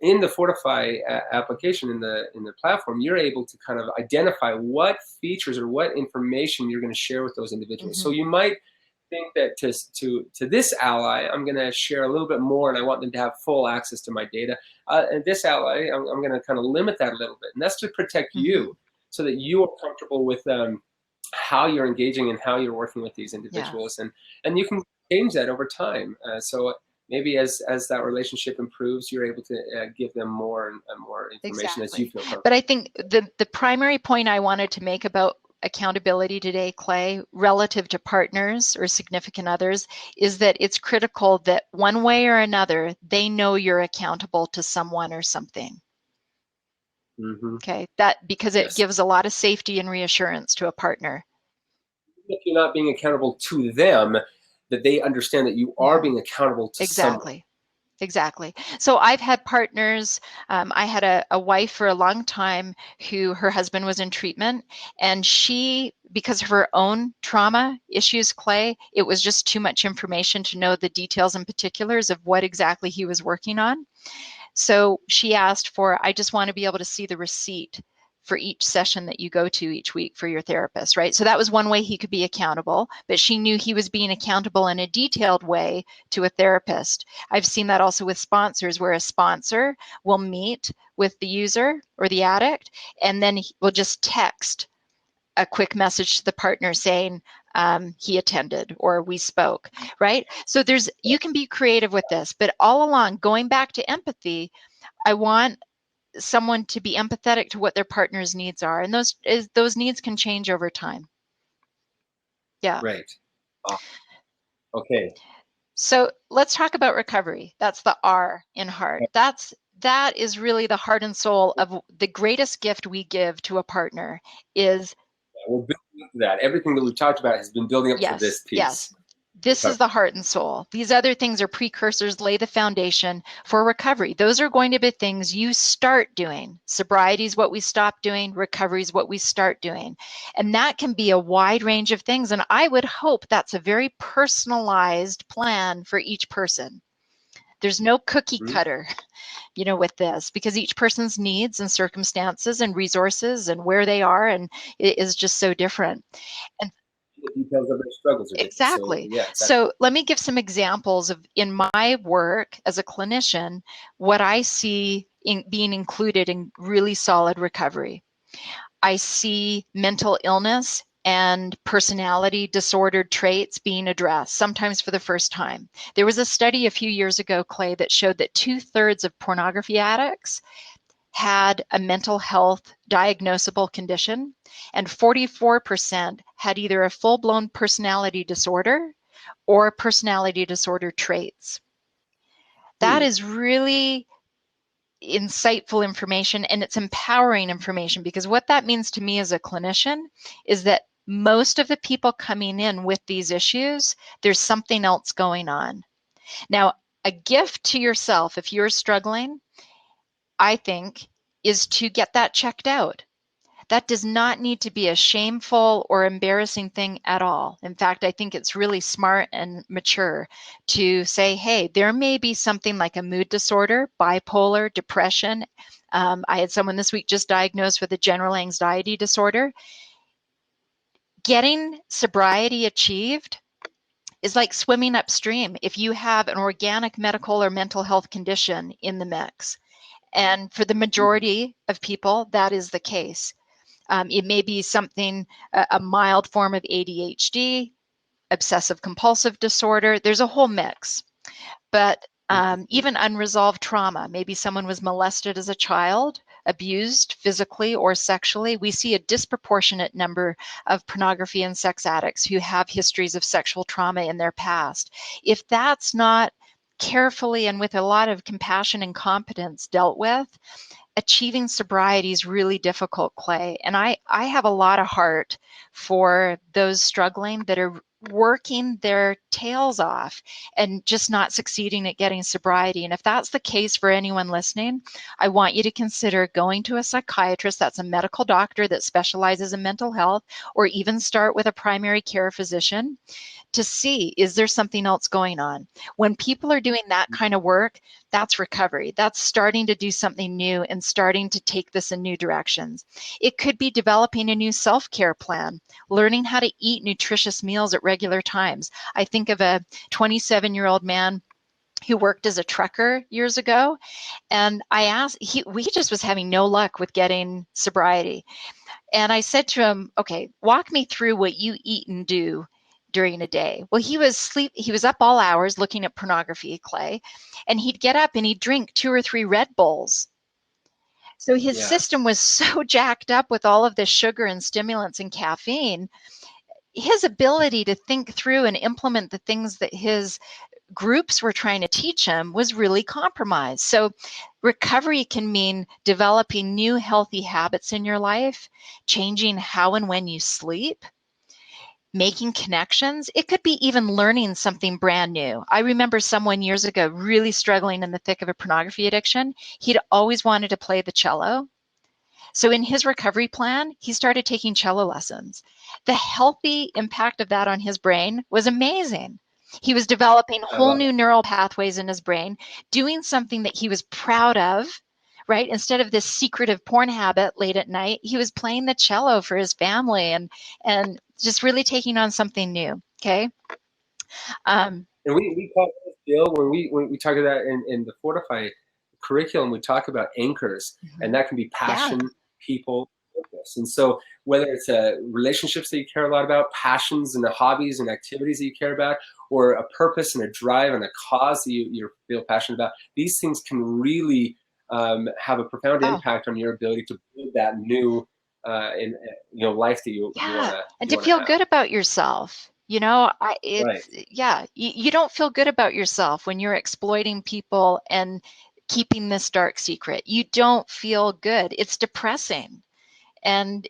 In the Fortify application, in the platform, you're able to kind of identify what features or what information you're going to share with those individuals. So you might think that to this ally, I'm going to share a little bit more, and I want them to have full access to my data. And this ally, I'm going to kind of limit that a little bit, and that's to protect you, so that you are comfortable with how you're engaging and how you're working with these individuals, and you can change that over time. So maybe as that relationship improves, you're able to give them more and more information as you feel comfortable. But I think the primary point I wanted to make about accountability today, Clay, relative to partners or significant others, is that it's critical that one way or another, they know you're accountable to someone or something. Okay, because it gives a lot of safety and reassurance to a partner. If you're not being accountable to them, that they understand that you are being accountable to someone. Exactly. So I've had partners. I had a wife for a long time who her husband was in treatment, and she, because of her own trauma issues, Clay, it was just too much information to know the details and particulars of what exactly he was working on. So she asked for, "I just want to be able to see the receipt for each session that you go to each week for your therapist," right? So that was one way he could be accountable, but she knew he was being accountable in a detailed way to a therapist. I've seen that also with sponsors, where a sponsor will meet with the user or the addict, and then will just text a quick message to the partner saying, he attended or we spoke, right? So you can be creative with this, but all along, going back to empathy, I want someone to be empathetic to what their partner's needs are, and those needs can change over time. Yeah. Right. Okay. So let's talk about recovery. That's the R in heart. That is really the heart and soul of the greatest gift we give to a partner is. We're building up to that. Everything that we've talked about has been building up to this piece. Yes. This is the heart and soul. These other things are precursors, lay the foundation for recovery. Those are going to be things you start doing. Sobriety is what we stop doing. Recovery is what we start doing. And that can be a wide range of things. And I would hope that's a very personalized plan for each person. There's no cookie cutter, with this, because each person's needs and circumstances and resources and where they are, and it is just so different. And the details of their struggles are different. Exactly. So, yes, so let me give some examples of, in my work as a clinician, what I see in being included in really solid recovery. I see mental illness and personality disordered traits being addressed, sometimes for the first time. There was a study a few years ago, Clay, that showed that 2/3 of pornography addicts had a mental health diagnosable condition, and 44% had either a full-blown personality disorder or personality disorder traits. That is really insightful information, and it's empowering information, because what that means to me as a clinician is that most of the people coming in with these issues, there's something else going on. Now, a gift to yourself, if you're struggling, I think, is to get that checked out. That does not need to be a shameful or embarrassing thing at all. In fact, I think it's really smart and mature to say, hey, there may be something like a mood disorder, bipolar, depression. I had someone this week just diagnosed with a general anxiety disorder. Getting sobriety achieved is like swimming upstream if you have an organic medical or mental health condition in the mix. And for the majority of people, that is the case. It may be something, a mild form of ADHD, obsessive compulsive disorder. There's a whole mix. But even unresolved trauma, maybe someone was molested as a child, abused physically or sexually. We see a disproportionate number of pornography and sex addicts who have histories of sexual trauma in their past. If that's not carefully and with a lot of compassion and competence dealt with, achieving sobriety is really difficult, Clay. And I have a lot of heart for those struggling that are working their tails off and just not succeeding at getting sobriety. And if that's the case for anyone listening, I want you to consider going to a psychiatrist. That's a medical doctor that specializes in mental health, or even start with a primary care physician to see, is there something else going on? When people are doing that kind of work, that's recovery. That's starting to do something new and starting to take this in new directions. It could be developing a new self-care plan, learning how to eat nutritious meals at regular times. I think of a 27-year-old man who worked as a trucker years ago, and I asked, he just was having no luck with getting sobriety. And I said to him, okay, walk me through what you eat and do during a day. Well, he was up all hours looking at pornography, Clay, and he'd get up and he'd drink 2 or 3 Red Bulls. So his system was so jacked up with all of this sugar and stimulants and caffeine, his ability to think through and implement the things that his groups were trying to teach him was really compromised. So recovery can mean developing new healthy habits in your life, changing how and when you sleep, making connections. It could be even learning something brand new. I remember someone years ago really struggling in the thick of a pornography addiction. He'd always wanted to play the cello. So in his recovery plan, he started taking cello lessons. The healthy impact of that on his brain was amazing. He was developing whole new neural pathways in his brain, doing something that he was proud of, right? Instead of this secretive porn habit late at night, he was playing the cello for his family and just really taking on something new, okay? And we call this, Jill, when we talk about in the Fortify curriculum, we talk about anchors, and that can be passion, people, purpose. And so whether it's relationships that you care a lot about, passions and the hobbies and activities that you care about, or a purpose and a drive and a cause that you feel passionate about, these things can really have a profound impact on your ability to build that new life that you want to and to feel good about yourself. You know, you don't feel good about yourself when you're exploiting people and keeping this dark secret. You don't feel good. It's depressing. And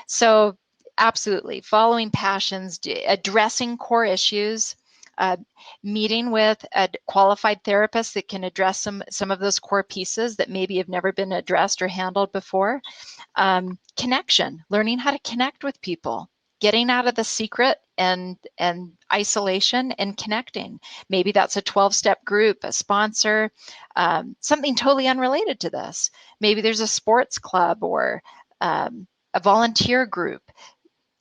so absolutely, following passions, addressing core issues, meeting with a qualified therapist that can address some of those core pieces that maybe have never been addressed or handled before. Connection, learning how to connect with people, getting out of the secret and isolation and connecting. Maybe that's a 12-step group, a sponsor, something totally unrelated to this. Maybe there's a sports club or a volunteer group,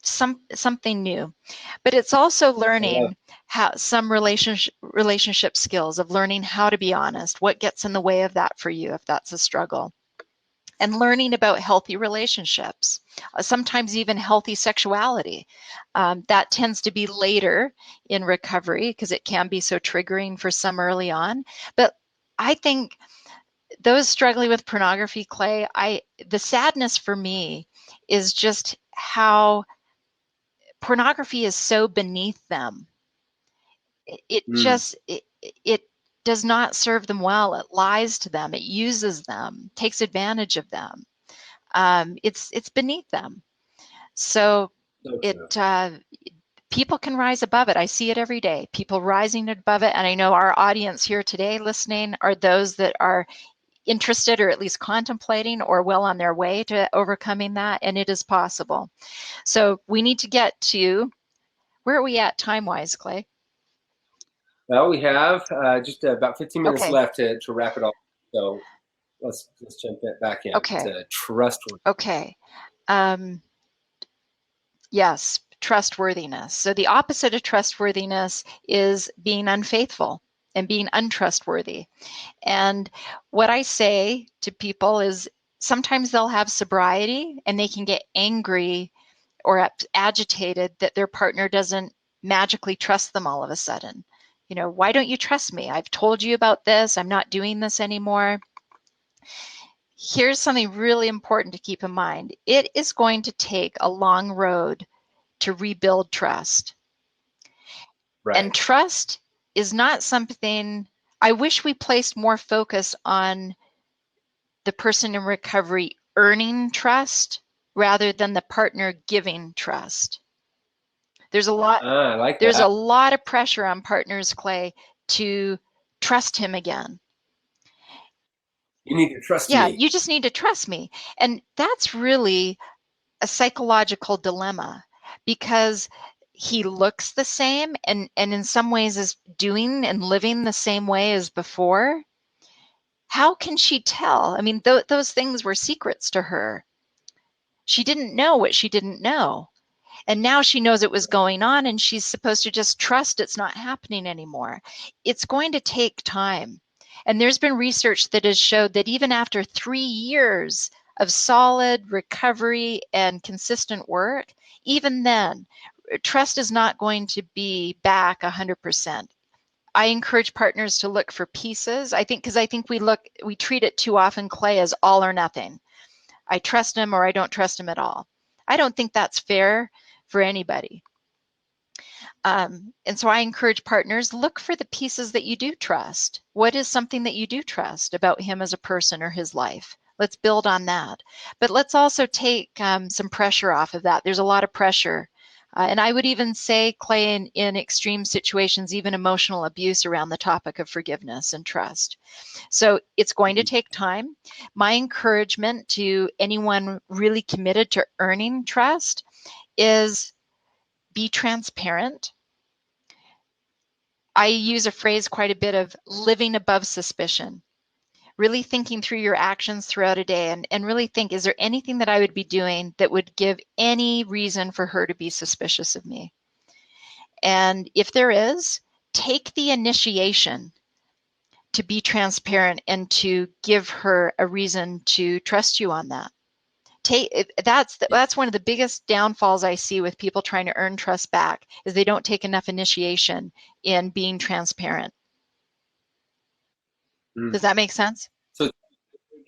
something new. But it's also learning how some relationship skills of learning how to be honest, what gets in the way of that for you if that's a struggle. And learning about healthy relationships, sometimes even healthy sexuality. That tends to be later in recovery because it can be so triggering for some early on. But I think those struggling with pornography, Clay, the sadness for me is just how pornography is so beneath them. It does not serve them well. It lies to them. It uses them, takes advantage of them. It's beneath them. So people can rise above it. I see it every day. People rising above it. And I know our audience here today listening are those that are interested or at least contemplating or well on their way to overcoming that. And it is possible. So we need to get to, where are we at time-wise, Clay? Well, we have just about 15 minutes left to wrap it all. So let's jump back in to trustworthiness. Okay. Yes, trustworthiness. So the opposite of trustworthiness is being unfaithful and being untrustworthy. And what I say to people is sometimes they'll have sobriety and they can get angry or agitated that their partner doesn't magically trust them all of a sudden. You know, why don't you trust me? I've told you about this. I'm not doing this anymore. Here's something really important to keep in mind. It is going to take a long road to rebuild trust. Right. And trust is not something, I wish we placed more focus on the person in recovery earning trust rather than the partner giving trust. There's a lot, there's a lot of pressure on partners, Clay, to trust him again. You need to trust me. Yeah, you just need to trust me. And that's really a psychological dilemma because he looks the same and in some ways is doing and living the same way as before. How can she tell? I mean, those things were secrets to her. She didn't know what she didn't know. And now she knows it was going on and she's supposed to just trust it's not happening anymore. It's going to take time. And there's been research that has showed that even after 3 years of solid recovery and consistent work, even then, trust is not going to be back 100%. I encourage partners to look for pieces. Because I think we treat it too often, Clay, as all or nothing. I trust him or I don't trust him at all. I don't think that's fair for anybody. And so I encourage partners, look for the pieces that you do trust. What is something that you do trust about him as a person or his life? Let's build on that. But let's also take some pressure off of that. There's a lot of pressure. And I would even say, Clay, in extreme situations, even emotional abuse around the topic of forgiveness and trust. So it's going to take time. My encouragement to anyone really committed to earning trust is be transparent. I use a phrase quite a bit of living above suspicion. Really thinking through your actions throughout a day and really think, is there anything that I would be doing that would give any reason for her to be suspicious of me? And if there is, take the initiation to be transparent and to give her a reason to trust you on that. That's one of the biggest downfalls I see with people trying to earn trust back is they don't take enough initiation in being transparent. Does that make sense? So it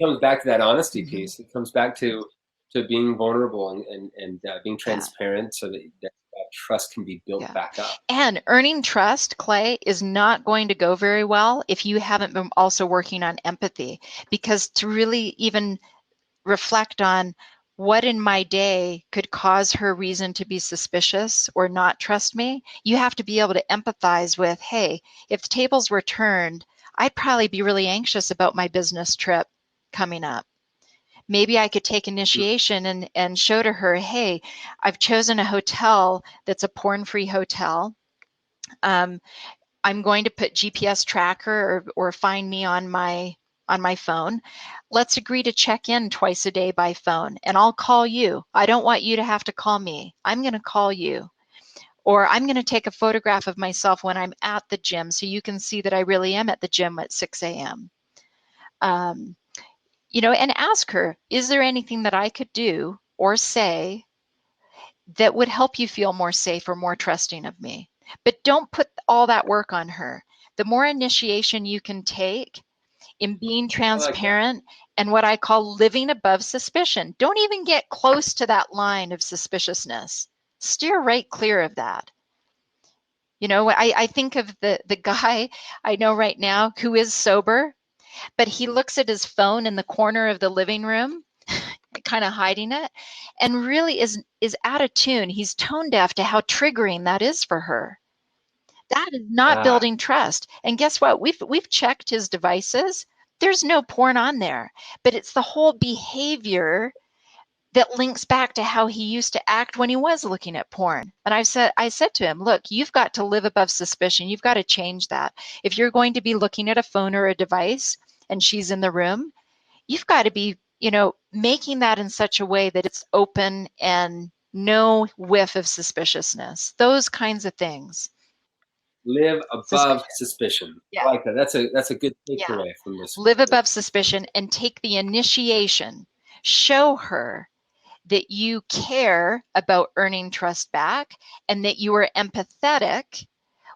comes back to that honesty piece. It comes back to being vulnerable and being transparent so that trust can be built back up. And earning trust, Clay, is not going to go very well if you haven't been also working on empathy, because to really even reflect on what in my day could cause her reason to be suspicious or not trust me, you have to be able to empathize with, hey, if the tables were turned, I'd probably be really anxious about my business trip coming up. Maybe I could take initiation and show to her, hey, I've chosen a hotel that's a porn-free hotel. I'm going to put GPS tracker or find me on my phone. Let's agree to check in twice a day by phone and I'll call you. I don't want you to have to call me. I'm going to call you. Or I'm going to take a photograph of myself when I'm at the gym so you can see that I really am at the gym at 6 a.m. And ask her, is there anything that I could do or say that would help you feel more safe or more trusting of me? But don't put all that work on her. The more initiation you can take, in being I like that. transparent, and what I call living above suspicion. Don't even get close to that line of suspiciousness. Steer right clear of that. You know, I think of the guy I know right now who is sober, but he looks at his phone in the corner of the living room, kind of hiding it, and really is out of tune. He's tone deaf to how triggering that is for her. That is not Ah, building trust. And guess what? We've checked his devices. There's no porn on there, but it's the whole behavior that links back to how he used to act when he was looking at porn. And I said to him, look, you've got to live above suspicion. You've got to change that. If you're going to be looking at a phone or a device and she's in the room, you've got to be, making that in such a way that it's open and no whiff of suspiciousness. Those kinds of things. live above Suspicion. suspicion. I Yeah. like that. That's a good Yeah. takeaway from this. Live above suspicion and take the initiation. Show her that you care about earning trust back and that you are empathetic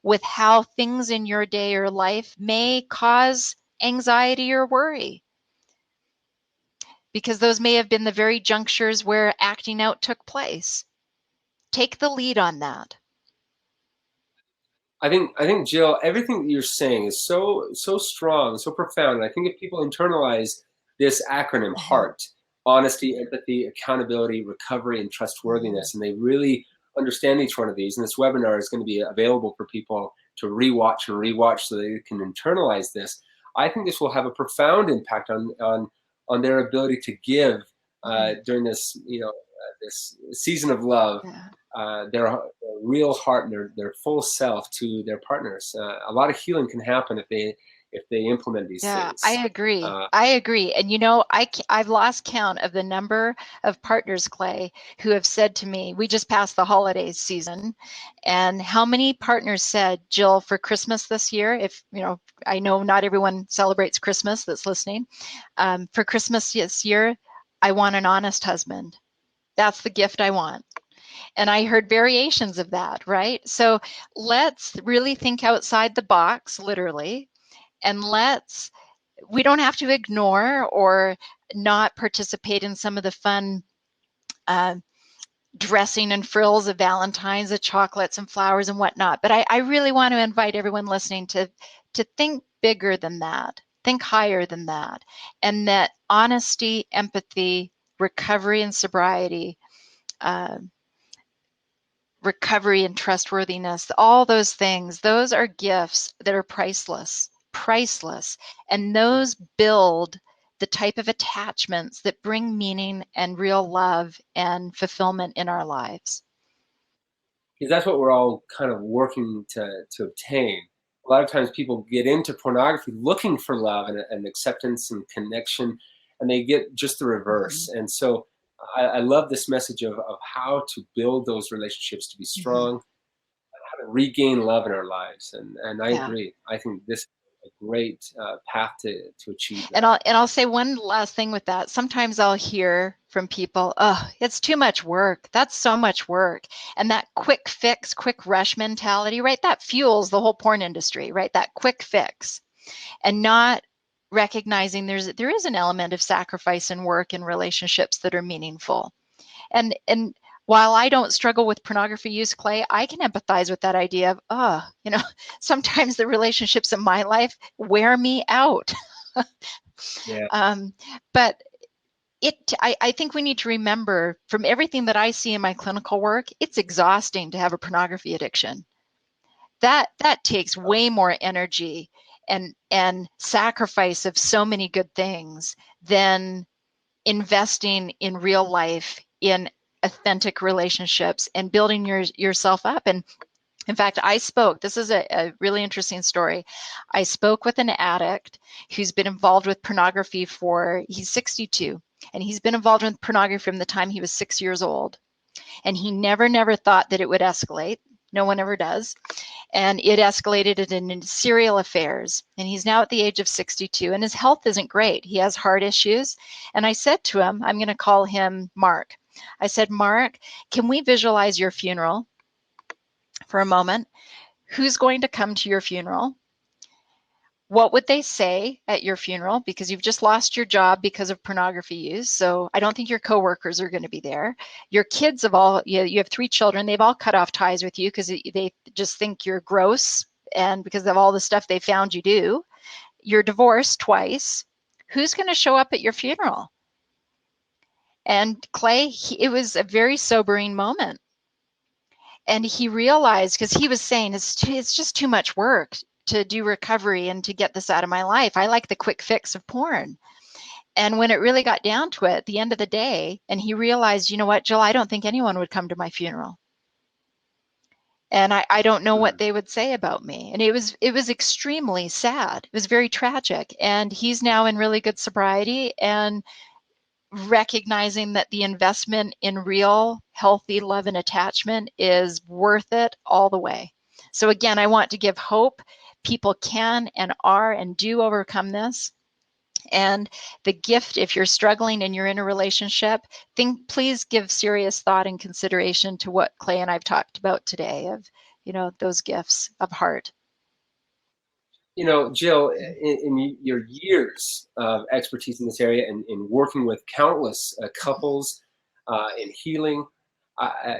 with how things in your day or life may cause anxiety or worry, because those may have been the very junctures where acting out took place. Take the lead on that. I think Jill, everything that you're saying is so strong, so profound. And I think if people internalize this acronym Mhm. HEART, honesty, empathy, accountability, recovery, and Mhm. trustworthiness, and they really understand each one of these, and this webinar is going to be available for people to rewatch and rewatch so they can internalize this. I think this will have a profound impact on their ability to give Mhm. during this this season of love, Yeah. their real heart and their full self to their partners. A lot of healing can happen if they implement these Yeah, things. I agree. Uh, I agree. And I've lost count of the number of partners, Clay, who have said to me, we just passed the holidays season, and how many partners said, Jill, for Christmas this year, if, I know not everyone celebrates Christmas that's listening, for Christmas this year, I want an honest husband. That's the gift I want. And I heard variations of that, right? So let's really think outside the box, literally, and we don't have to ignore or not participate in some of the fun uh, dressing and frills of Valentine's, the chocolates and flowers and whatnot. But I really want to invite everyone listening to think bigger than that, think higher than that, and that honesty, empathy, recovery and sobriety, uh, recovery and trustworthiness, all those things, those are gifts that are priceless, priceless. And those build the type of attachments that bring meaning and real love and fulfillment in our lives. because that's what we're all kind of working to obtain. A lot of times people get into pornography looking for love and acceptance and connection, and they get just the reverse. Mhm. And so I love this message of how to build those relationships to be Mhm. strong, how to regain love in our lives. And I Yeah. agree. I think this is a great path to achieve And that. I'll say one last thing with that. Sometimes I'll hear from people, "Oh, it's too much work. That's so much work." And that quick fix, quick rush mentality, right? That fuels the whole porn industry, right? That quick fix. And not recognizing there is an element of sacrifice and work in relationships that are meaningful. And while I don't struggle with pornography use, Clay, I can empathize with that idea of, sometimes the relationships in my life wear me out. Yeah. um, but I think we need to remember, from everything that I see in my clinical work, it's exhausting to have a pornography addiction. That takes way more energy and sacrifice of so many good things than investing in real life, in authentic relationships and building yourself up. And in fact, this is a really interesting story. I spoke with an addict who's been involved with pornography he's 62, and he's been involved with pornography from the time he was 6 years old. And he never thought that it would escalate. No one ever does. And it escalated it into serial affairs. And he's now at the age of 62, and his health isn't great. He has heart issues. And I said to him, I'm going to call him Mark. I said, Mark, can we visualize your funeral for a moment? Who's going to come to your funeral? What would they say at your funeral? Because you've just lost your job because of pornography use. So I don't think your coworkers are going to be there. Your kids have all, you have 3 children. They've all cut off ties with you because they just think you're gross and because of all the stuff they found you do. You're divorced twice. Who's going to show up at your funeral? And Clay, it was a very sobering moment. And he realized, because he was saying, it's just too much work to do recovery and to get this out of my life. I like the quick fix of porn. And when it really got down to it, at the end of the day, and he realized, you know what, Jill, I don't think anyone would come to my funeral. And I don't know what they would say about me. And it was extremely sad. It was very tragic. And he's now in really good sobriety and recognizing that the investment in real healthy love and attachment is worth it all the way. So again, I want to give hope. People can and are and do overcome this. And the gift, if you're struggling and you're in a relationship, please give serious thought and consideration to what Clay and I've talked about today of, those gifts of heart. Jill, in your years of expertise in this area and in working with countless couples in healing,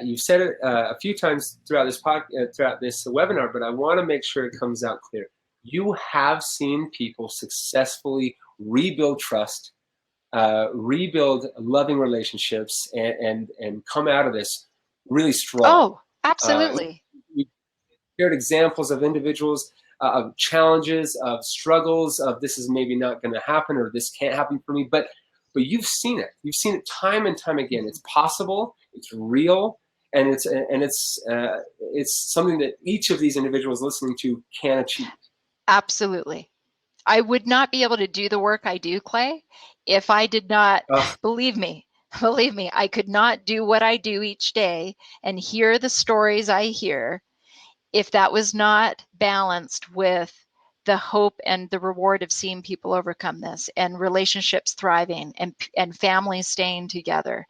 you've said it a few times throughout this webinar, but I want to make sure it comes out clear. You have seen people successfully rebuild trust, rebuild loving relationships, and come out of this really strong. Oh, absolutely. You shared examples of individuals, of challenges, of struggles, of this is maybe not going to happen or this can't happen for me, but you've seen it. You've seen it time and time again. It's possible. It's real, and it's something that each of these individuals listening to can achieve. Absolutely. I would not be able to do the work I do, Clay, if I did not, believe me, I could not do what I do each day and hear the stories I hear if that was not balanced with the hope and the reward of seeing people overcome this and relationships thriving and families staying together.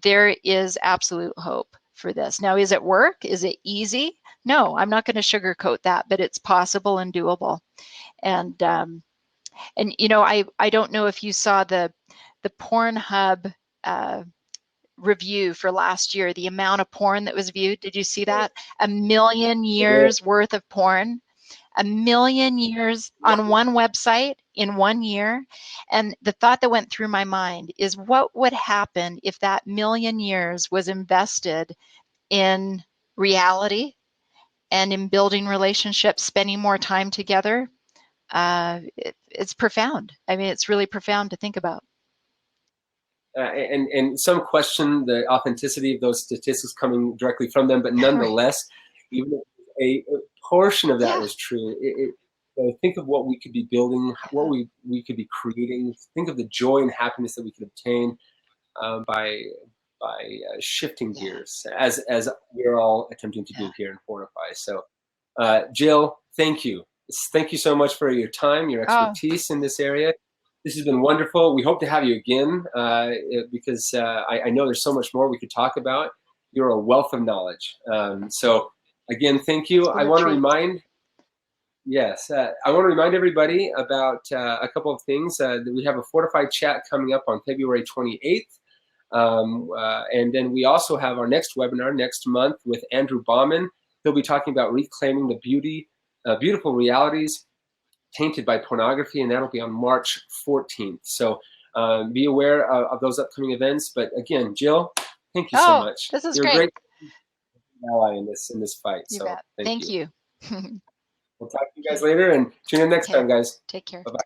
There is absolute hope for this. Now, is it work? Is it easy? No, I'm not going to sugarcoat that, but it's possible and doable. And I don't know if you saw the Pornhub review for last year, the amount of porn that was viewed. Did you see that? 1 million years worth of porn, 1 million years on one website in 1 year. And the thought that went through my mind is, what would happen if that 1 million years was invested in reality and in building relationships, spending more time together? It's profound. I mean, it's really profound to think about. And some question the authenticity of those statistics coming directly from them, but nonetheless, even if a portion of that was true, think of what we could be building, what we could be creating. Think of the joy and happiness that we could obtain by shifting gears, as we're all attempting to do here in Pornify. So, Jill, thank you. Thank you so much for your time, your expertise in this area. This has been wonderful. We hope to have you again because I know there's so much more we could talk about. You're a wealth of knowledge. So again, thank you. I want to remind everybody about a couple of things. That we have a Fortified chat coming up on February 28th. And then we also have our next webinar next month with Andrew Bauman. He'll be talking about reclaiming the beautiful realities tainted by pornography, and that'll be on March 14th. So be aware of those upcoming events. But again, Jill, thank you so much. This is You're a great ally in this fight. You so bet. Thank you. We'll talk to you guys later, and tune in next time, guys. Take care. Bye-bye.